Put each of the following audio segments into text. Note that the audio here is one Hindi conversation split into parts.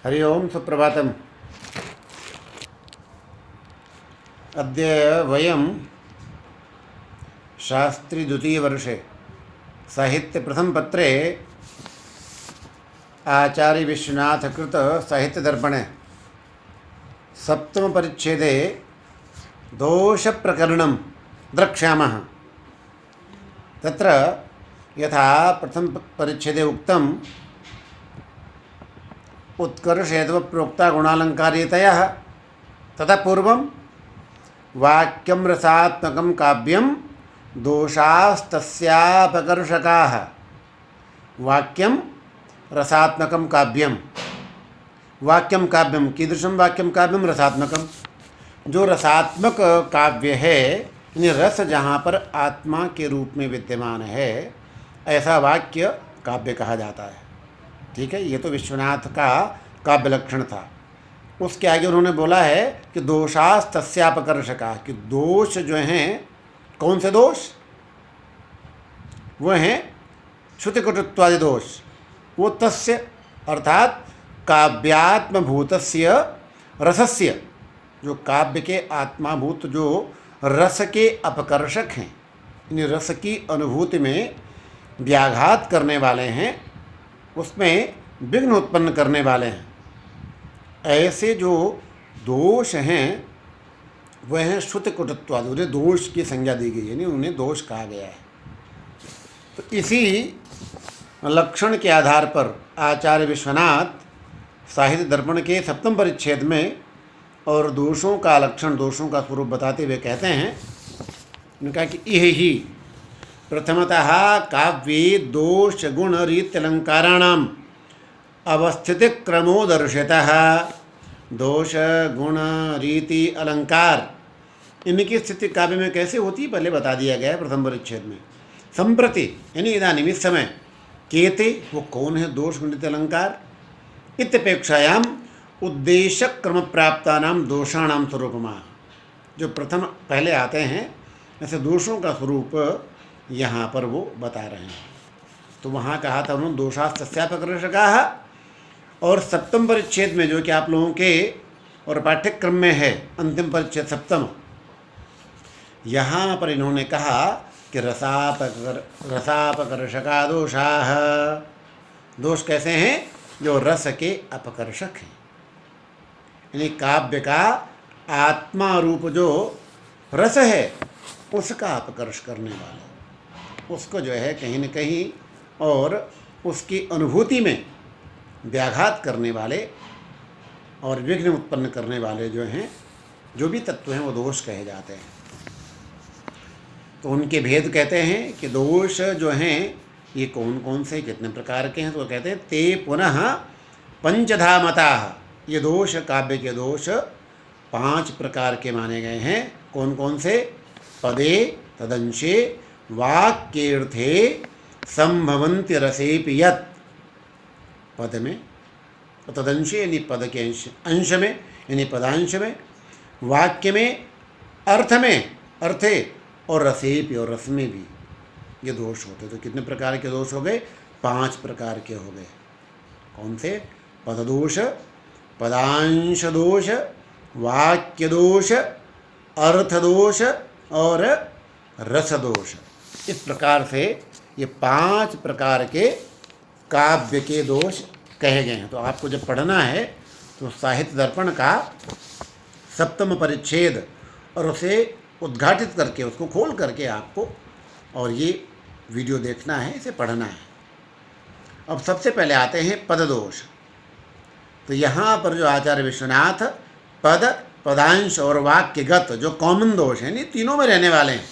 हरि ओम सुप्रभातम्। अद्य वयं शास्त्री द्वितीयवर्षे साहित्यप्रथमपत्रे आचार्य विश्वनाथकृत साहित्यदर्पणे सप्तमपरिच्छेदे दोषप्रकरणं द्रक्ष्यामः। तत्र यथा प्रथमपरिच्छेदे उक्तम् उत्कर्षहेतुप्रोक्ता गुणालंकारितयः ततः पूर्वं वाक्यं रसात्मकं काव्यं दोषास्तस्यापकर्षकाः। वाक्यं रसात्मकं काव्यं, वाक्यं काव्यं कीदृशं वाक्यं काव्यं रसात्मकं। जो रसात्मक काव्य है यानी रस जहाँ पर आत्मा के रूप में विद्यमान है ऐसा वाक्य काव्य कहा जाता है। ठीक है, ये तो विश्वनाथ का काव्य लक्षण था। उसके आगे उन्होंने बोला है कि दोषास्तस्यापकर्षका, कि दोष जो हैं, कौन से दोष, वह हैं श्रुतिकटुत्वादि दोष। वो तस्य अर्थात काव्यात्मभूतस्य रसस्य, जो काव्य के आत्माभूत जो रस के अपकर्षक हैं, इन रस की अनुभूति में व्याघात करने वाले हैं, उसमें विघ्न उत्पन्न करने वाले हैं, ऐसे जो दोष हैं वह हैं श्रुतिकटुत्वादि। उन्हें दोष की संज्ञा दी गई, यानी उन्हें दोष कहा गया है। तो इसी लक्षण के आधार पर आचार्य विश्वनाथ साहित्य दर्पण के सप्तम परिच्छेद में और दोषों का लक्षण, दोषों का स्वरूप बताते हुए कहते हैं, उन्होंने कहा कि यह ही प्रथमतः काव्ये दोष गुण रीति अलंकाराणाम अवस्थिति क्रमो दर्शितः। दोष गुण रीति अलंकार इनकी स्थिति काव्य में कैसे होती है पहले बता दिया गया है प्रथम परिच्छेद में। संप्रति यानी इदानीं इस समय केते, वो कौन है दोष गुण रीति अलंकार, इत्यपेक्षायाम उद्देश्य क्रम प्राप्तानाम दोषाणाम स्वरूपमा, जो प्रथम पहले आते हैं ऐसे दोषों का स्वरूप यहाँ पर वो बता रहे हैं। तो वहाँ कहा था उन्होंने दोषास्तस्यापकर्षकाः, और सप्तम परिच्छेद में जो कि आप लोगों के और पाठ्यक्रम में है अंतिम परिच्छेद सप्तम, यहाँ पर इन्होंने कहा कि रसापकर्षका दोषाः। दोष कैसे हैं, जो रस के अपकर्षक हैं, यानी काव्य का आत्मा रूप जो रस है उसका अपकर्ष करने वाले, उसको जो है कहीं न कहीं और उसकी अनुभूति में व्याघात करने वाले और विघ्न उत्पन्न करने वाले जो हैं, जो भी तत्व हैं वो दोष कहे जाते हैं। तो उनके भेद कहते हैं कि दोष जो हैं ये कौन कौन से कितने प्रकार के हैं। तो कहते हैं ते पुनः पंचधा मताः। ये दोष, काव्य के दोष 5 प्रकार के माने गए हैं। कौन कौन से, पदे तदंशे वाक्यर्थे संभवन्ति रसेपि यत्, पद में, तदंशे यानी पद के अंश में यानी पदांश में, वाक्य में, अर्थ में, अर्थे, और रसेपि और रस में भी ये दोष होते। तो कितने प्रकार के दोष हो गए, 5 प्रकार के हो गए। कौन से, पद दोष, पदांश दोष, वाक्य दोष, अर्थ दोष और रस दोष। इस प्रकार से ये 5 प्रकार के काव्य के दोष कहे गए हैं। तो आपको जब पढ़ना है तो साहित्य दर्पण का सप्तम परिच्छेद और उसे उद्घाटित करके, उसको खोल करके आपको और ये वीडियो देखना है, इसे पढ़ना है। अब सबसे पहले आते हैं पद दोष। तो यहाँ पर जो आचार्य विश्वनाथ पद, पदांश और वाक्यगत जो कॉमन दोष हैं, ये तीनों में रहने वाले हैं,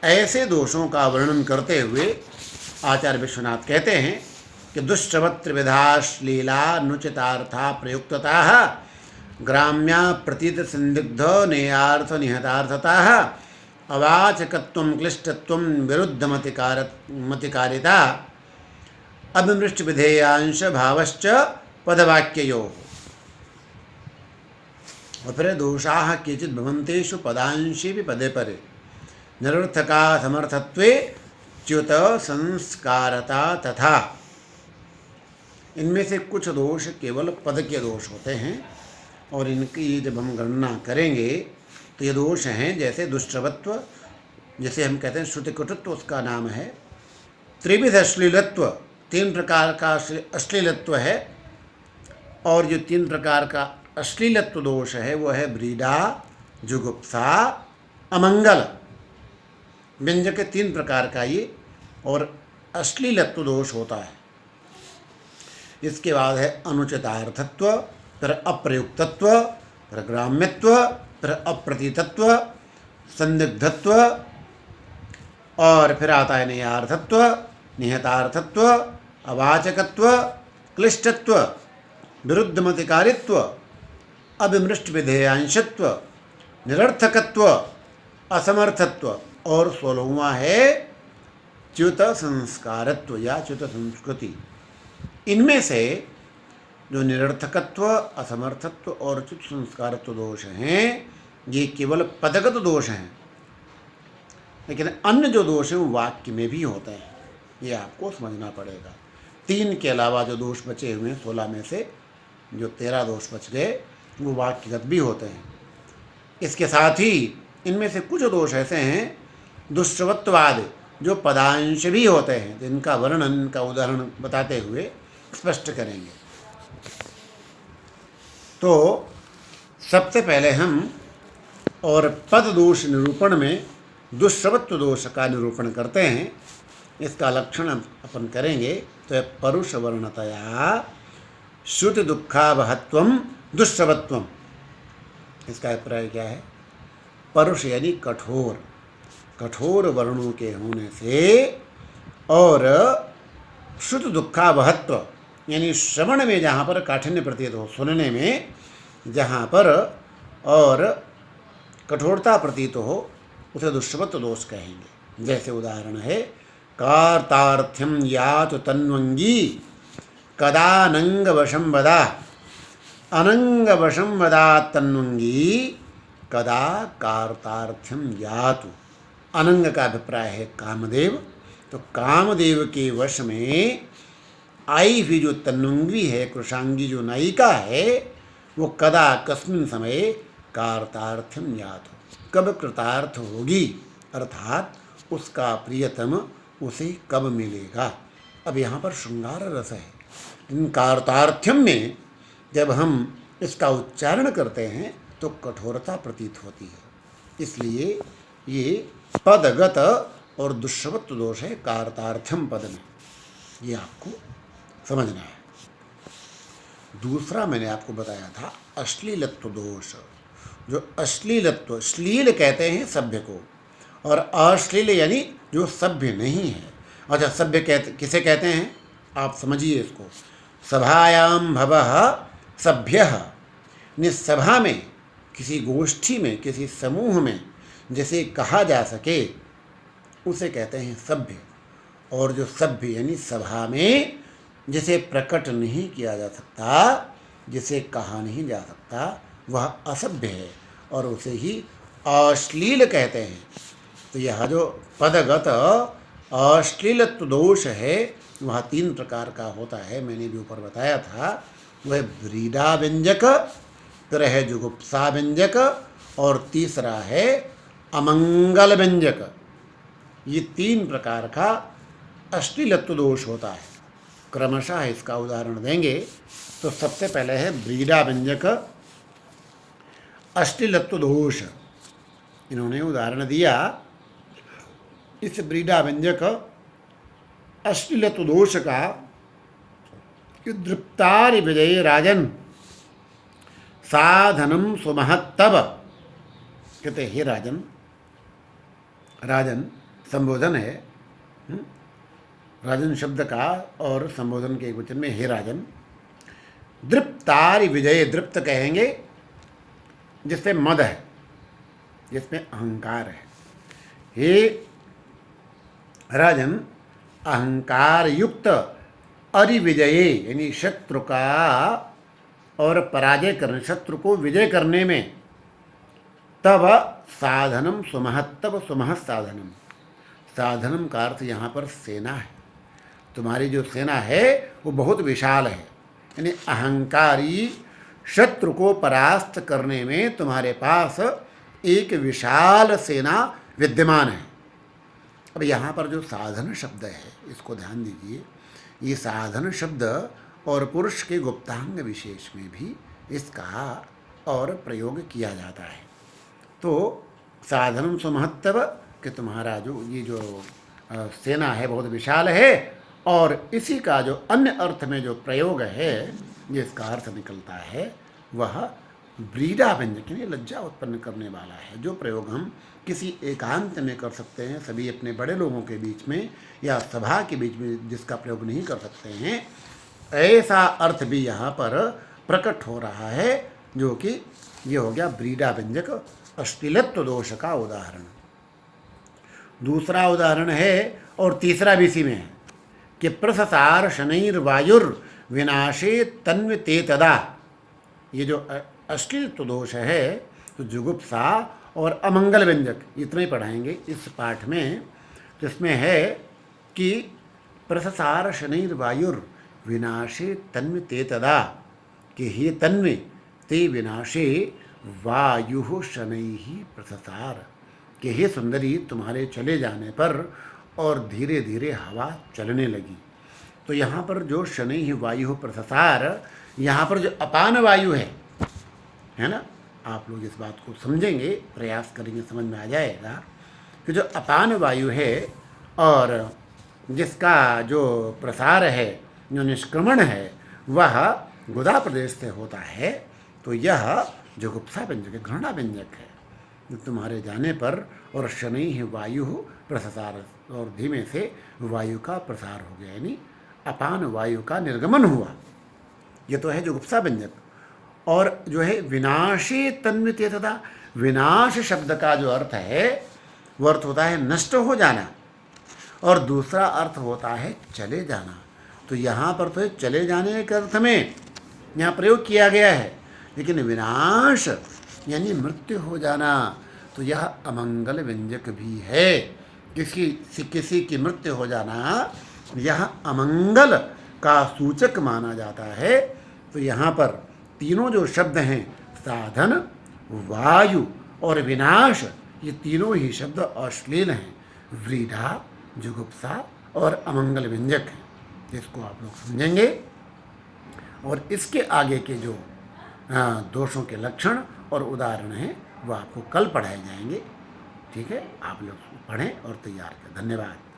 ऐसे दोषों का वर्णन करते हुए आचार्य विश्वनाथ कहते हैं कि दुष्टवत् त्रिविधाश्लीलानुचितार्था प्रयुक्तताः ग्राम्या प्रतीत संदिग्ध नेयार्थ निहतार्थताः अवाचकत्वं क्लिष्टत्वं विरुद्धमतिकारिता अभिमृष्ट विधेयांश भावश्च पदवाक्ययोः। और फिर दोषाः केचित् भवन्तेषु पदांशेऽपि पदे परे निरर्थका समर्थत्वे च्युत संस्कारता तथा। इनमें से कुछ दोष केवल पद के दोष होते हैं, और इनकी जब हम गणना करेंगे तो ये दोष हैं जैसे दुष्टवत्व, जैसे हम कहते हैं श्रुतिकटुत्व, उसका नाम है। त्रिविध अश्लीलत्व, 3 प्रकार का अश्लीलत्व है, और जो 3 प्रकार का अश्लीलत्व दोष है वो है व्रीडा, जुगुप्सा, अमंगल। व्यंजक के 3 प्रकार का ये और अश्लीलत्व दोष होता है। इसके बाद है अनुचितार्थत्व, फिर अप्रयुक्तत्व, फिर ग्राम्यत्व, फिर अप्रतीतत्व, संदिग्धत्व, और फिर आता है नियार्थत्व, निहतार्थत्व, अवाचकत्व, क्लिष्टत्व, विरुद्धमतिकारित्व, अभिमृष्ट विधेयांशत्व, निरर्थकत्व, असमर्थत्व, और 16वां है च्युत संस्कारत्व या च्युत संस्कृति। इनमें से जो निरर्थकत्व, असमर्थत्व और च्युत संस्कारत्व दोष हैं, ये केवल पदगत दोष हैं, लेकिन अन्य जो दोष हैं वो वाक्य में भी होते हैं, ये आपको समझना पड़ेगा। 3 के अलावा जो दोष बचे हुए हैं 16 में से जो 13 दोष बच गए वो वाक्यगत भी होते हैं। इसके साथ ही इनमें से कुछ दोष ऐसे हैं दुष्टवत्वाद जो पदांश भी होते हैं, तो इनका वर्णन, इनका उदाहरण बताते हुए स्पष्ट करेंगे। तो सबसे पहले हम और पद दोष निरूपण में दुष्टवत्व दोष का निरूपण करते हैं। इसका लक्षण अपन करेंगे तो परुष वर्णतया श्रुति दुखावहत्वम दुष्टवत्वम। इसका अभिप्राय क्या है? परुष यानी कठोर, कठोर वर्णों के होने से, और श्रुत दुखावहत्व यानी श्रवण में जहाँ पर काठिन्य प्रतीत हो, सुनने में जहाँ पर और कठोरता प्रतीत हो, उसे दुष्टवत्व दोष कहेंगे। जैसे उदाहरण है कार्तार्थ्यम यातु तन्वंगी कदानंग वशम वदा, अनंग वशम वदा तन्वंगी कदा कार्तार्थ्यम यातु। अनंग का अभिप्राय है कामदेव, तो कामदेव के वश में आई हुई जो तन्वंगी है, कृशांगी जो नायिका है, वो कदा कस्मिन समय कार्तार्थ्यम यातु, कब कृतार्थ होगी, अर्थात उसका प्रियतम उसे कब मिलेगा। अब यहाँ पर श्रृंगार रस है। इन कार्तार्थ्यम में जब हम इसका उच्चारण करते हैं तो कठोरता प्रतीत होती है, इसलिए ये पदगत और दुष्टवत्व दोष है कार्तार्थ्यम पद में, ये आपको समझना है। दूसरा मैंने आपको बताया था अश्लीलत्व दोष। जो अश्लीलत्व, श्लील कहते हैं सभ्य को, और अश्लील यानी जो सभ्य नहीं है। अच्छा, सभ्य किसे कहते हैं आप समझिए इसको। सभायाम भवः सभ्यः, सभा में, किसी गोष्ठी में, किसी समूह में जिसे कहा जा सके उसे कहते हैं सभ्य। और जो सभ्य यानी सभा में जिसे प्रकट नहीं किया जा सकता, जिसे कहा नहीं जा सकता, वह असभ्य है और उसे ही अश्लील कहते हैं। तो यह जो पदगत अश्लीलत्व दोष है वह 3 प्रकार का होता है, मैंने भी ऊपर बताया था। वह व्रीडा व्यंजक, फिर है जुगुप्सा व्यंजक, और तीसरा है अमंगल व्यंजक। ये 3 प्रकार का अश्लीलत्व दोष होता है। क्रमशः इसका उदाहरण देंगे तो सबसे पहले है व्रीडा व्यंजक अश्लीलत्व दोष। इन्होंने उदाहरण दिया। इस व्रीडा व्यंजक अश्लीलत्व दोष का कि दृप्तारि विजय राजन साधनम सुमहत्तव। कहते हे राजन, राजन संबोधन है, राजन शब्द का और संबोधन के एक वचन में हे राजन। दृप्तारि विजय, दृप्त कहेंगे जिसमें मद है, जिसमें अहंकार है। हे राजन, अहंकार युक्त अरिविजये यानी शत्रु का और पराजय करने, शत्रु को विजय करने में, तब साधनम सुमहत्तव, सुमहत साधनम। साधनम का अर्थ यहाँ पर सेना है, तुम्हारी जो सेना है वो बहुत विशाल है, यानी अहंकारी शत्रु को परास्त करने में तुम्हारे पास एक विशाल सेना विद्यमान है। अब यहाँ पर जो साधन शब्द है इसको ध्यान दीजिए, ये साधन शब्द और पुरुष के गुप्तांग विशेष में भी इसका और प्रयोग किया जाता है। तो साधनम सुमहत्तव कि तुम्हारा जो ये जो सेना है बहुत विशाल है, और इसी का जो अन्य अर्थ में जो प्रयोग है जिसका अर्थ निकलता है वह ब्रीडा व्यंजक यानी लज्जा उत्पन्न करने वाला है। जो प्रयोग हम किसी एकांत में कर सकते हैं, सभी अपने बड़े लोगों के बीच में या सभा के बीच में जिसका प्रयोग नहीं कर सकते हैं, ऐसा अर्थ भी यहाँ पर प्रकट हो रहा है, जो कि ये हो गया ब्रीडा व्यंजक अश्लीलत्व दोष का उदाहरण। दूसरा उदाहरण है और तीसरा भी इसी में है कि प्रससार शनैर्वायुर विनाशे तन्विते तदा। ये जो अश्लीलत्व दोष है तो जुगुप्सा और अमंगल व्यंजक इतना ही पढ़ाएंगे इस पाठ में, जिसमें है कि प्रससार शनैर्वायुर विनाशे तन्विते तदा, कि हे तन्वे ते विनाशे वायु शनैः प्रससार, कि हे सुंदरी तुम्हारे चले जाने पर और धीरे धीरे हवा चलने लगी। तो यहाँ पर जो शनैः वायु प्रससार, यहाँ पर जो अपान वायु है ना, आप लोग इस बात को समझेंगे, प्रयास करेंगे, समझ में आ जाएगा कि जो अपान वायु है और जिसका जो प्रसार है, जो निष्क्रमण है, वह गुदा प्रदेश से होता है। तो यह जुगुप्सा व्यंजक है, घृणा व्यंजक है, जो तुम्हारे जाने पर और शनैः वायु प्रसार, और धीमे से वायु का प्रसार हो गया, यानी अपान वायु का निर्गमन हुआ। ये तो है जुगुप्सा व्यंजक। और जो है विनाशी तन्विते तथा, विनाश शब्द का जो अर्थ है वो अर्थ होता है नष्ट हो जाना, और दूसरा अर्थ होता है चले जाना। तो यहाँ पर तो चले जाने के अर्थ में यहाँ प्रयोग किया गया है, लेकिन विनाश यानी मृत्यु हो जाना, तो यह अमंगल व्यंजक भी है। किसी की मृत्यु हो जाना यह अमंगल का सूचक माना जाता है। तो यहाँ पर तीनों जो शब्द हैं, साधन, वायु और विनाश, ये तीनों ही शब्द अश्लील हैं, व्रीढ़ा, जुगुप्सा और अमंगल व्यंजक हैं। इसको आप लोग समझेंगे, और इसके आगे के जो दोषों के लक्षण और उदाहरण हैं वो आपको कल पढ़ाए जाएंगे। ठीक है, आप लोग पढ़ें और तैयार करें। धन्यवाद।